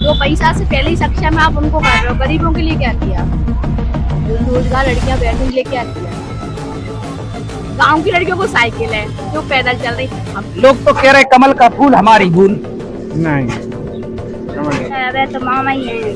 जो पैसा से पहली सक्षम है आप उनको कर रहे हो, गरीबों के लिए क्या किया? जो रोजगार लड़कियां बैठने के लिए क्या किया? गांव की लड़कियों को साइकिल है जो पैदल चल रही। हम लोग तो कह रहे कमल का फूल हमारी भूल। नहीं कमल का अबे तो मामा ही है।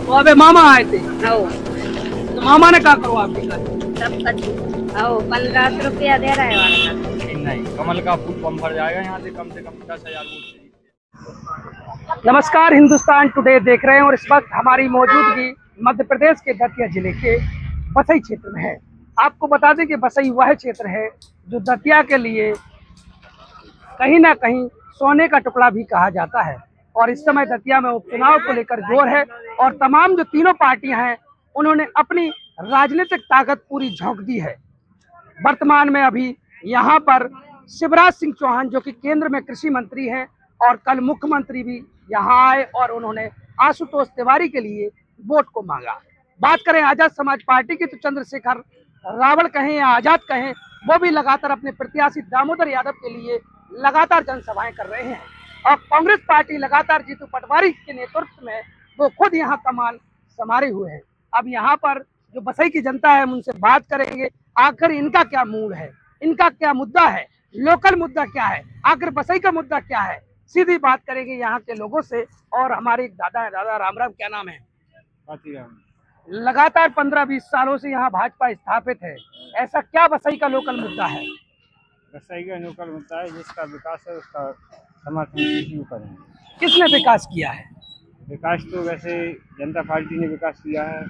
तो अबे मामा आए थे, आओ तो मामा ने कहा करो आपके साथ। सब कुछ आओ 1500 रुपया दे रहा है वाला। नहीं कमल का फूल बम भर जाएगा यहाँ से कम 10,000 वोट से। नमस्कार, हिंदुस्तान टुडे देख रहे हैं और इस वक्त हमारी मौजूदगी मध्य प्रदेश के दतिया जिले के बसई क्षेत्र में है। आपको बता दें कि बसई वह क्षेत्र है जो दतिया के लिए कहीं ना कहीं सोने का टुकड़ा भी कहा जाता है। और इस समय दतिया में उपचुनाव को लेकर जोर है और तमाम जो तीनों पार्टियां हैं उन्होंने अपनी राजनीतिक ताकत पूरी झोंक दी है। वर्तमान में अभी यहाँ पर शिवराज सिंह चौहान जो कि केंद्र में कृषि मंत्री हैं और कल मुख्यमंत्री भी यहाँ आए और उन्होंने आशुतोष तिवारी के लिए वोट को मांगा। बात करें आजाद समाज पार्टी की तो चंद्रशेखर रावल कहें या आजाद कहें, वो भी लगातार अपने प्रत्याशी दामोदर यादव के लिए लगातार जनसभाएं कर रहे हैं। और कांग्रेस पार्टी लगातार जीतू पटवारी के नेतृत्व में वो खुद यहाँ कमान संभाले हुए हैं। अब यहाँ पर जो बसई की जनता है हम उनसे बात करेंगे, आखिर इनका क्या मूड है, इनका क्या मुद्दा है, लोकल मुद्दा क्या है, आखिर बसई का मुद्दा क्या है। सीधी बात करेंगे यहाँ के लोगों से। और हमारे एक दादा है, दादा राम राम, क्या नाम है? लगातार 15-20 सालों से यहाँ भाजपा स्थापित है, ऐसा क्या बसई का लोकल मुद्दा है? बसई का लोकल मुद्दा है जिसका विकास है उसका समर्थन किसी को करेंगे। किसने विकास किया है? विकास तो वैसे जनता पार्टी ने विकास किया है,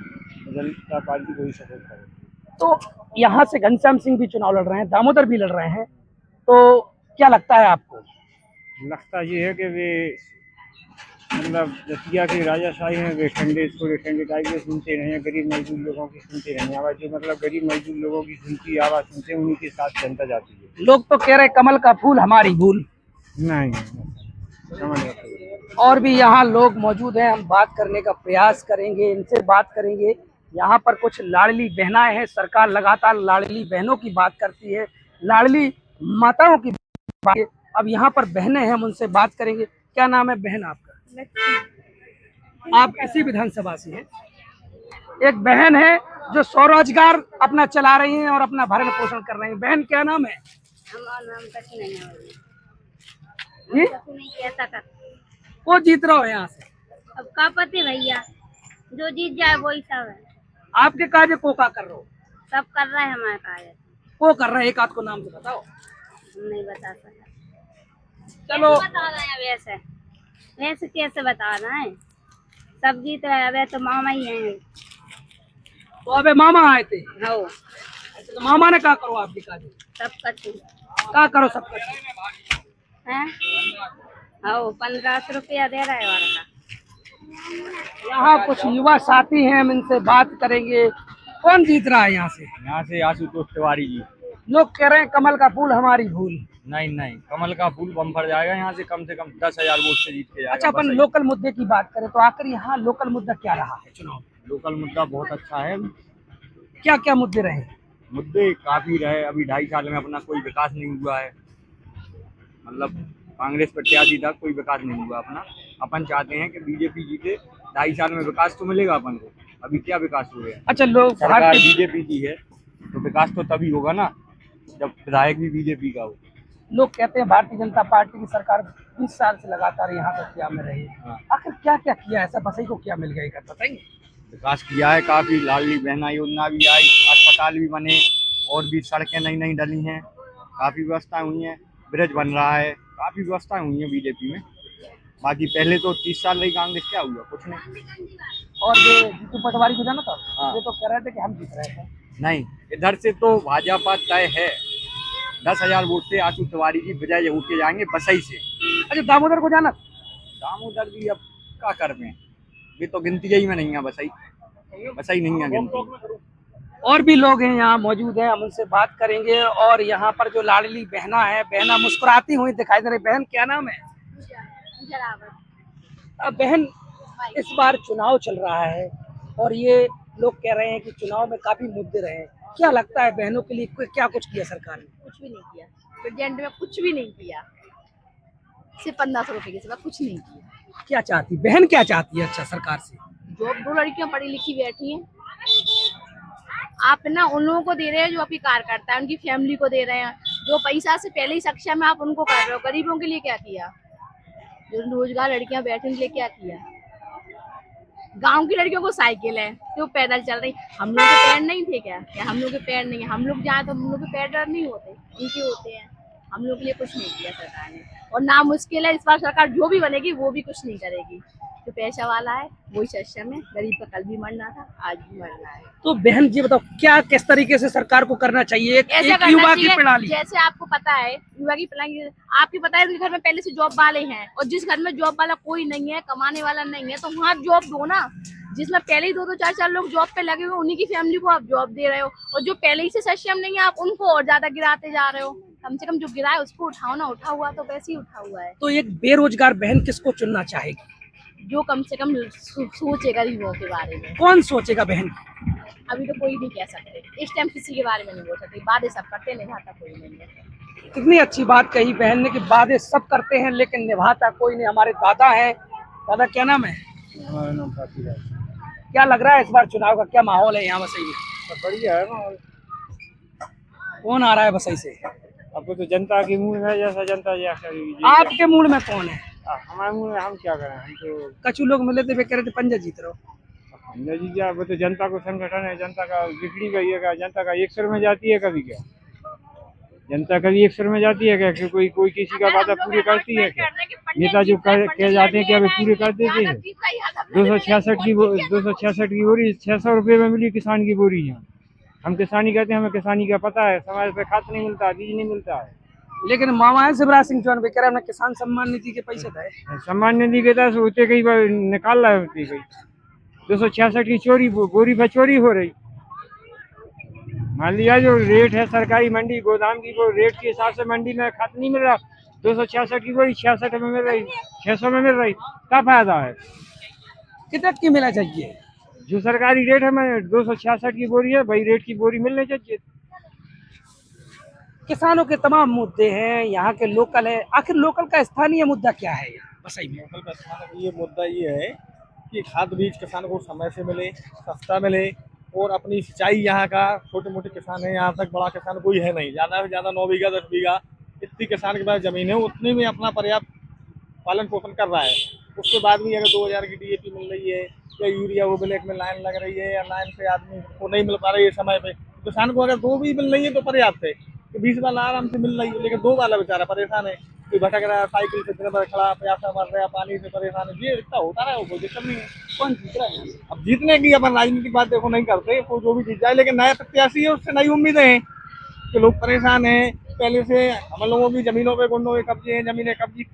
जनता पार्टी को ही सपोर्ट करेंगे। तो यहाँ से घनश्याम सिंह भी चुनाव लड़ रहे हैं, दामोदर भी लड़ रहे हैं, तो क्या लगता है आपको? लगता ये है कि वे मतलब दतिया के राजाशाही हैं, वे ठंडे टाइप के सुनते रहे हैं, गरीब मजदूर लोगों की सुनते रहे आवाज़, जो मतलब गरीब मजदूर लोगों की सुनती आवाज़ सुनते हैं उन्हीं के साथ जनता जाती है। लोग तो कह रहे कमल का फूल हमारी भूल। नहीं कमल का फूल। और भी यहाँ लोग मौजूद हैं, हम बात करने का प्रयास करेंगे, इनसे बात करेंगे। यहाँ पर कुछ लाडली बहनाएं हैं, सरकार लगातार लाडली बहनों की बात करती है, लाडली माताओं की बात। अब यहाँ पर बहनें हैं, हम उनसे बात करेंगे। क्या नाम है बहन आपका? आप इसी विधानसभा से हैं? एक बहन है जो स्वरोजगार अपना चला रही हैं और अपना भरण पोषण कर रही हैं। बहन क्या नाम है? हमारा नाम तक नहीं है। जी? नहीं कैसा कर वो जीत रहा हो यहाँ से? अब का पति भैया, जो जीत जाए वही सब है। आपके कार्य को का कर रहे हो? सब कर रहा है हमारे कार्य। वो कर रहे हैं, एक आध को नाम तो बताओ। नहीं बता सकता। चलो कैसे बता रहे हैं वैसे? वैसे कैसे बता रहे हैं? सब जीत रहे हैं, अबे तो मामा ही हैं। तो अबे मामा आए थे, हो तो मामा ने कहा करो आपके कार्य। सब कुछ क्या करो सब कुछ? है। हो 1500 रुपया दे रहा है वाला। यहाँ कुछ युवा साथी हैं, हम इनसे बात करेंगे। कौन जीत रहा है यहाँ से? यहाँ से आशुतोष तिवारी जी। लोग कह रहे हैं कमल का फूल हमारी भूल। नहीं कमल का फूल बम भर जाएगा यहाँ से कम 10,000 वोट से जीत के जाएगा। अच्छा, अपन बसई। लोकल मुद्दे की बात करें तो आखिर यहाँ लोकल मुद्दा क्या रहा है चुनाव में? लोकल मुद्दा बहुत अच्छा है। क्या क्या मुद्दे रहे? मुद्दे काफी रहे, अभी 2.5 साल में अपना कोई विकास नहीं हुआ है। मतलब कांग्रेस प्रत्याशी था, कोई विकास नहीं हुआ अपना। अपन चाहते हैं कि बीजेपी जीते, 2.5 साल में विकास तो मिलेगा अपन को। अभी क्या विकास हुए हैं? अच्छा, लोग सरकार बीजेपी की है तो विकास तो तभी होगा ना जब विधायक भी बीजेपी का हो। लोग कहते हैं भारतीय जनता पार्टी की सरकार 20 साल से लगातार यहाँ दतिया में रही। हाँ। आखिर क्या क्या किया ऐसा, बसई को क्या मिल गया इधर बताएंगे? विकास किया है काफी, लाडली बहना योजना भी आई, अस्पताल भी बने और भी सड़कें नई नई डली हैं, काफी व्यवस्थाएं हुई हैं, ब्रिज बन रहा है, काफी व्यवस्थाएं हुई हैं बीजेपी में। बाकी पहले तो 30 साल रही कांग्रेस, क्या हुआ? कुछ नहीं। और ये जीतू पटवारी को जाना था, हाँ। ये तो कह रहे थे कि हम जीत रहे थे। नहीं, इधर से तो भाजपा तय है, 10,000 वोट से आशु तिवारी जी विजय होके जाएंगे बसई से। अच्छा, दामोदर को जाना? दामोदर जी अब क्या कर रहे हैं, वे तो गिनती ही में नहीं है, बसई नहीं है गिनती। और भी लोग हैं यहाँ मौजूद हैं, हम उनसे बात करेंगे। और यहाँ पर जो लाडली बहना है, बहना मुस्कुराती हुई दिखाई दे रही। बहन क्या नाम है? अब बहन, इस बार चुनाव चल रहा है और ये लोग कह रहे हैं कि चुनाव में काफी मुद्दे रहे। क्या लगता है बहनों के लिए क्या कुछ किया सरकार ने? कुछ भी नहीं किया, प्रेजेंट में कुछ भी नहीं किया। सिर्फ 1500 रुपए के सिवा कुछ नहीं किया। क्या चाहती बहन, क्या चाहती है अच्छा सरकार से? जॉब 2 लड़कियां पढ़ी लिखी बैठी हैं, आप ना उन लोगों को दे रहे हैं जो आपकी कार्यकर्ता है, उनकी फैमिली को दे रहे हैं। जो पैसा से पहले ही सक्षम है आप उनको कर रहे हो, गरीबों के लिए क्या किया? जो रोजगार लड़कियां बैठने के लिए क्या किया? गांव की लड़कियों को साइकिल है जो पैदल चल रही। हम लोग के पैर नहीं थे क्या? हम लोग के पैर नहीं है, हम लोग जाए तो हम लोग के पैर नहीं होते, इनके होते हैं। हम लोग के लिए कुछ नहीं किया सरकार ने, और ना मुश्किल है इस बार सरकार जो भी बनेगी वो भी कुछ नहीं करेगी। जो पैसा वाला है वही सक्षम है, गरीब का कल भी मरना था, आज भी मरना है। तो बहन जी बताओ, क्या किस तरीके से सरकार को करना चाहिए? ऐसा एक करना युवा की चाहिए, प्रणाली, जैसे आपको पता है युवा की प्रणाली, आपको पता है घर में पहले से जॉब वाले हैं, और जिस घर में जॉब वाला कोई नहीं है, कमाने वाला नहीं है, तो वहाँ जॉब दो ना। जिसमें पहले ही 2-2 4-4 लोग जॉब पे लगे हुए, उन्हीं की फैमिली को आप जॉब दे रहे हो, और जो पहले ही से सक्षम नहीं है आप उनको और ज्यादा गिराते जा रहे हो। कम से कम जो गिरा है उसको उठाओ ना, उठा हुआ तो वैसे ही उठा हुआ है। तो एक बेरोजगार बहन किसको चुनना चाहेगी? जो कम से कम सोचे गरीबों के बारे में। कौन सोचेगा बहन? अभी तो कोई नहीं कह सकते, इस टाइम किसी के बारे में नहीं बोल सकते, वादे सब करते निभाता कोई नहीं है। कितनी अच्छी बात कही बहन ने कि वादे सब करते हैं लेकिन निभाता कोई नहीं। हमारे दादा है, दादा क्या नाम है? हमारा नाम काफी है। क्या लग रहा है इस बार चुनाव का क्या माहौल है यहाँ बसई में? सब बढ़िया है माहौल। कौन आ रहा है बसई से? अब तो जनता की मूड है, जैसा जनता जैसा आपके मूड में कौन है? हमारे मूड में हम क्या करें, हम तो कछु लोग मिले थे वे कह रहे थे पंजा जीत रहो। हमने जी क्या, वो तो जनता को संगठन है, जनता का बिगड़ी गई है, जनता का एक सुर में जाती है कभी क्या? जनता कभी एक सुर में जाती है क्या कि कोई किसी का वादा पूरे करती है क्या? नेता जो कह जाते हैं कि अभी पूरे कर देते हैं। 266 की बोरी 600 रुपये में मिली किसान की बोरी है। हम किसानी करते हैं, हमें किसानी का पता है, समाज पे खाद नहीं मिलता, बीज नहीं मिलता है। लेकिन मामा है शिवराज सिंह चौहान, वे कह रहे हैं किसान सम्मान निधि के पैसे थे। सम्मान निधि के तहत होते कई बार निकाल रहे होती गई। 266 की चोरी बोरी पर चोरी हो रही। मान लिया जो रेट है सरकारी मंडी गोदाम की, वो रेट के हिसाब से मंडी में खाद नहीं मिल रहा। 266 की बोरी 66 में मिल रही, 600 में मिल रही, क्या फायदा है? कितने की मिला चाहिए? जो सरकारी रेट है, मैं 266 की बोरी है, वही रेट की बोरी मिलनी चाहिए। किसानों के तमाम मुद्दे हैं, यहाँ के लोकल है। आखिर लोकल का स्थानीय मुद्दा क्या है बसई में? लोकल का किसानों का ये मुद्दा ये है कि खाद बीज किसान को समय से मिले, सस्ता मिले, और अपनी सिंचाई यहाँ का छोटे मोटे किसान है, यहाँ तक बड़ा किसान कोई है नहीं। ज़्यादा से ज़्यादा 9 बीघा 10 बीघा इतनी किसान के पास ज़मीन है, उतने में अपना पर्याप्त पालन पोषण कर रहा है। उसके बाद भी अगर 2000 की DAP मिल रही है या यूरिया वो ब्लैक में लाइन लग रही है, या लाइन से आदमी को नहीं मिल पा रही है समय पे, किसान को अगर 2 भी मिल रही है तो पर्याप्त है। तो 20 वाला आराम से मिल रही है, लेकिन 2 वाला बेचारा परेशान है, कोई भटक रहा है, साइकिल से दिन भर खड़ा, प्यासा मर रहा है, पानी से परेशान है। ये इतना होता है, वो कोई दिक्कत नहीं है। कौन जीत रहा है? अब जीतने की अपन राजनीतिक बात देखो नहीं करते, वो जो भी जीत जाए, लेकिन नया प्रत्याशी है उससे नई उम्मीदें हैं कि लोग परेशान हैं। पहले से हम लोगों की जमीनों पे गुंडों के कब्जे हैं, जमीनें कब्जे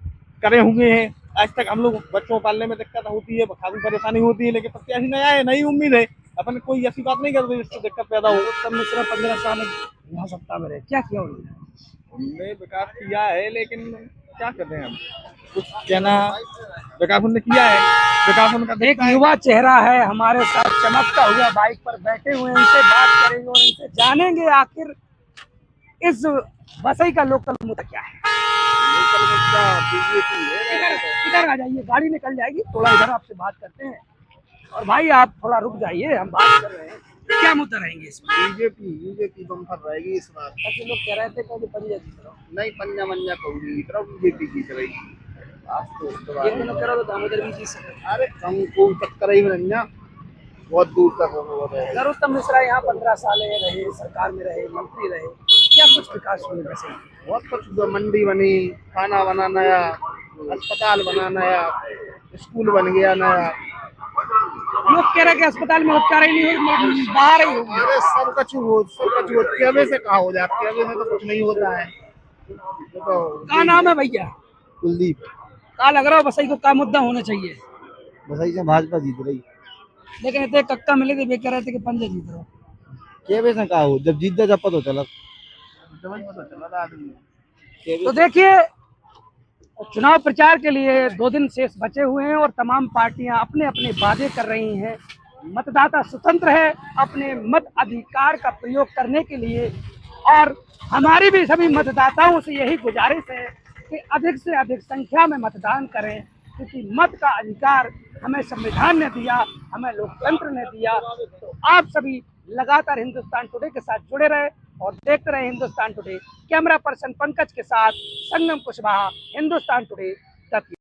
करे हुए हैं। आज तक हम लोग बच्चों पालने में दिक्कत होती है, काफी परेशानी होती है, लेकिन प्रत्याशी नया है, नई उम्मीद है। अपन कोई ऐसी बात नहीं करते जिससे दिक्कत पैदा हो। तब मिश्रा 15 साल यहाँ सत्ता में रहे, क्या किया उन्होंने? हमने विकास किया है, लेकिन क्या करते हैं हम, कुछ कहना विकास उन्होंने किया है, विकास उनका एक दिखता है। युवा चेहरा है हमारे साथ चमकता हुआ, बाइक पर बैठे हुए हैं, इनसे बात करेंगे और इनसे जानेंगे आखिर इस बसई का लोकल मुद्दा क्या है। लोकल मुद्दा बीजेपी है। इधर आ जाइए, गाड़ी निकल जाएगी, थोड़ा इधर आपसे बात करते हैं। और भाई आप थोड़ा रुक जाइए, हम बात कर रहे हैं। क्या मुद्दा रहेंगे इसमें? बीजेपी बम्पर रहेगी इस बार। ऐसे लोग कह रहे थे कि पंजा जीत रहा हूँ। नहीं, पंजा मंजा कहूँगी जीत रहा, बीजेपी जीत रही। आज तो उसके ये बाद दोनों कह रहा तो दामोदर भी जीत सकते। अरे हम को टक्कर ही नहीं ना, बहुत दूर तक हो रहे। नरोत्तम मिश्रा यहाँ 15 साल रहे, सरकार में रहे, मंत्री रहे, क्या कुछ विकास हुए वैसे? बहुत कुछ, मंडी बनी, खाना बना नया, अस्पताल बना नया, स्कूल बन गया नया। लोग कह रहे कि अस्पताल में उपचार ही नहीं हो, बाहर ही हो। अरे सब कुछ हो, केवे से कहा हो जाए, केवे से तो कुछ नहीं होता है। तो क्या नाम है भैया? कुलदीप। क्या लग रहा है बसई को क्या मुद्दा होना चाहिए? बसई से भाजपा जीत रही, लेकिन इतने कक्का मिले थे, वे कह रहे थे कि पंजा जीत रहा हूँ। केवे से कहा हो, जब जीत जा जब पता चला। तो देखिए, चुनाव प्रचार के लिए 2 दिन शेष बचे हुए हैं और तमाम पार्टियां अपने अपने वादे कर रही हैं। मतदाता स्वतंत्र है अपने मत अधिकार का प्रयोग करने के लिए, और हमारी भी सभी मतदाताओं से यही गुजारिश है कि अधिक से अधिक संख्या में मतदान करें, क्योंकि मत का अधिकार हमें संविधान ने दिया, हमें लोकतंत्र ने दिया। तो आप सभी लगातार हिंदुस्तान टुडे के साथ जुड़े रहे और देखते रहे Hindustan today. Camera person Pankaj के साथ संगम कुशवाहा, हिंदुस्तान टुडे दतिया।